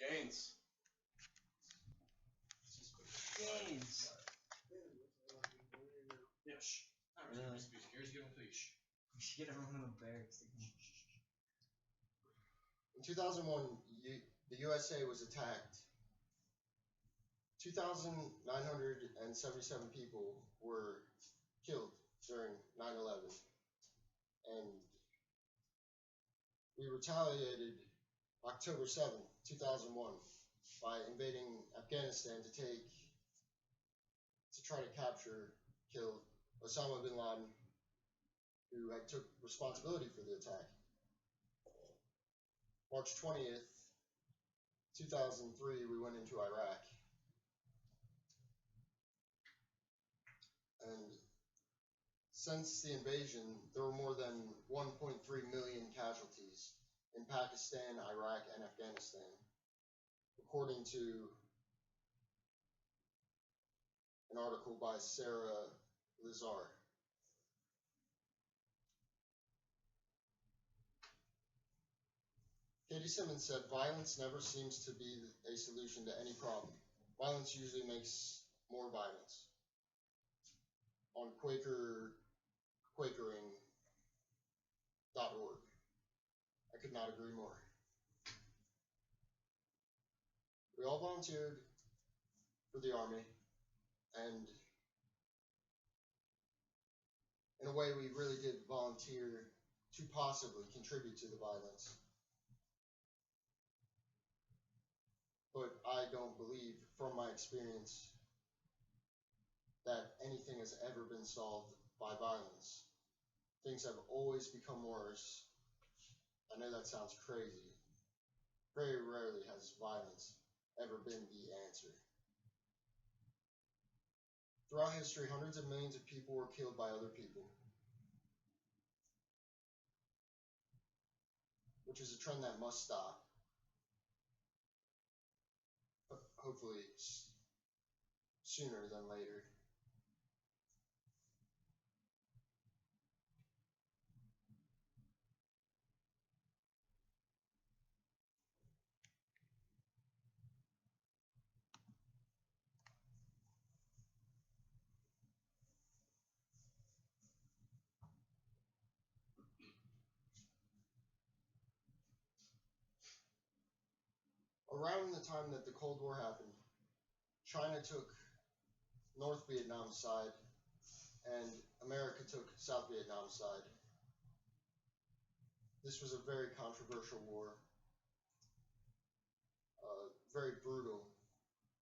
Gains. Gains. Yes. We should get everyone in the barracks. In 2001, the USA was attacked. 2,977 people were killed during 9/11, and we retaliated October 7th, 2001, by invading Afghanistan to try to kill Osama bin Laden, who had took responsibility for the attack. March 20th, 2003, we went into Iraq. And since the invasion, there were more than 1.3 million casualties in Pakistan, Iraq, and Afghanistan, according to an article by Sarah Lazar. Katie Simmons said, "Violence never seems to be a solution to any problem. Violence usually makes more violence." On Quakering.org. I could not agree more. We all volunteered for the Army, and in a way, we really did volunteer to possibly contribute to the violence. But I don't believe, from my experience, that anything has ever been solved by violence. Things have always become worse. I know that sounds crazy. Very rarely has violence ever been the answer. Throughout history, hundreds of millions of people were killed by other people, which is a trend that must stop. But hopefully sooner than later. Around the time that the Cold War happened, China took North Vietnam's side, and America took South Vietnam's side. This was a very controversial war, very brutal,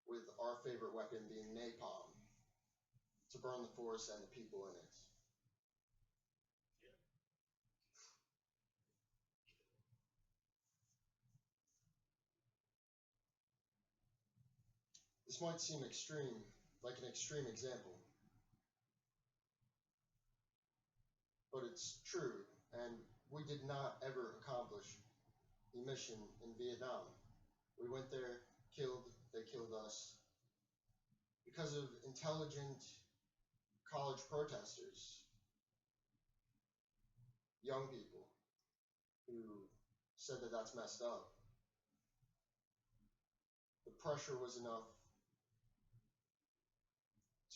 with our favorite weapon being napalm, to burn the forest and the people in it. This might seem extreme, like an extreme example, but it's true, and we did not ever accomplish the mission in Vietnam. We went there, they killed us, because of intelligent college protesters, young people, who said that that's messed up. The pressure was enough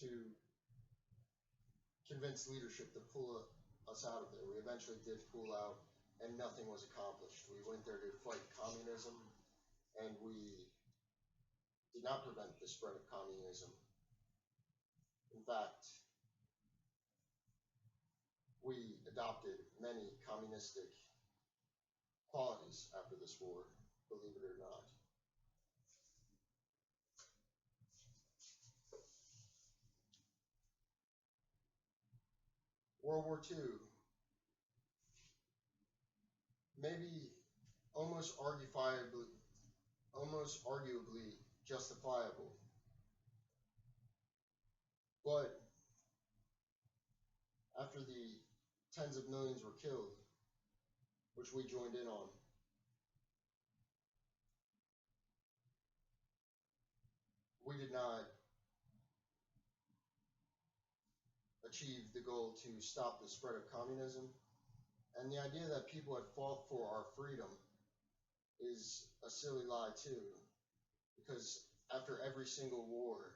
to convince leadership to pull us out of there. We eventually did pull out, and nothing was accomplished. We went there to fight communism, and we did not prevent the spread of communism. In fact, we adopted many communistic qualities after this war, believe it or not. World War II, maybe almost arguably justifiable, but after the tens of millions were killed, which we joined in on, we did not achieve the goal to stop the spread of communism. And the idea that people had fought for our freedom is a silly lie too. because after every single war,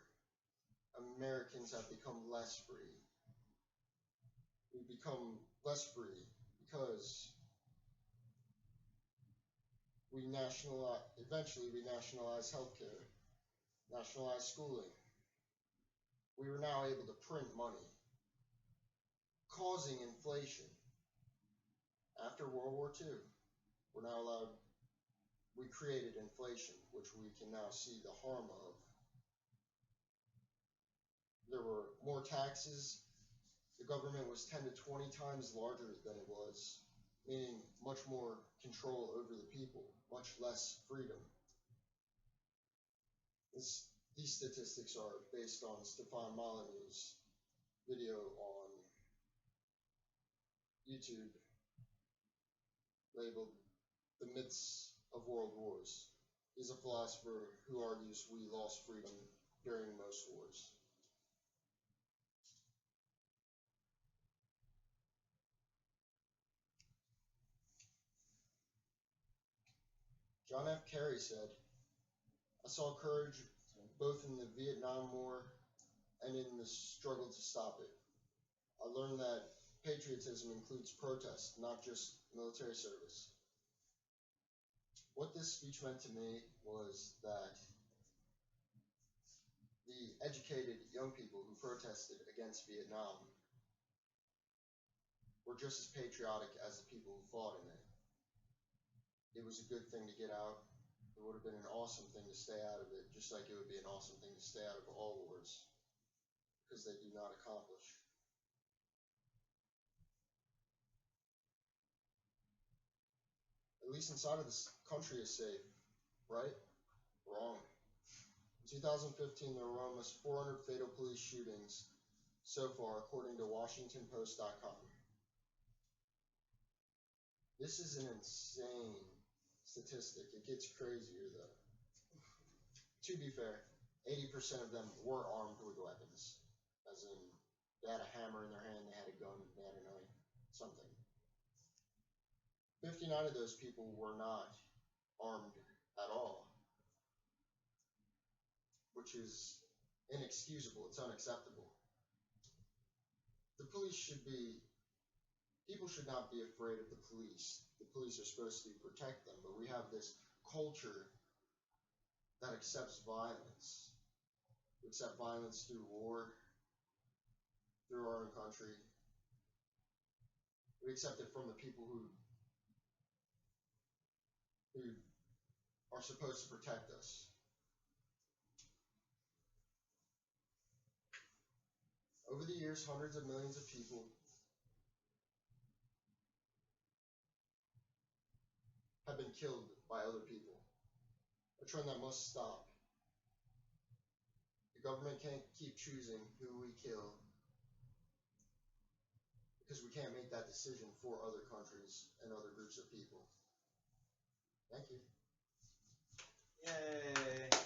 Americans have become less free. We become less free because eventually we nationalized healthcare, nationalized schooling. We were now able to print money, causing inflation. After World War II, we created inflation, which we can now see the harm of. There were more taxes. The government was 10 to 20 times larger than it was, meaning much more control over the people, much less freedom. These statistics are based on Stefan Molyneux's video on YouTube labeled The Myths of World Wars. He's a philosopher who argues we lost freedom during most wars. John F. Kerry said, "I saw courage both in the Vietnam War and in the struggle to stop it. I learned that patriotism includes protest, not just military service." What this speech meant to me was that the educated young people who protested against Vietnam were just as patriotic as the people who fought in it. It was a good thing to get out. It would have been an awesome thing to stay out of it, just like it would be an awesome thing to stay out of all wars, because they do not accomplish. At least inside of this country is safe, right? Wrong. In 2015, there were almost 400 fatal police shootings so far, according to WashingtonPost.com. This is an insane statistic. It gets crazier, though. To be fair, 80% of them were armed with weapons, as in they had a hammer in their hand, they had a gun, they had a knife, something. 59 of those people were not armed at all, which is inexcusable. It's unacceptable. People should not be afraid of the police. The police are supposed to protect them, but we have this culture that accepts violence. We accept violence through war, through our own country. We accept it from the people who are supposed to protect us. Over the years, hundreds of millions of people have been killed by other people, a trend that must stop. The government can't keep choosing who we kill, because we can't make that decision for other countries and other groups of people. Thank you. Yay!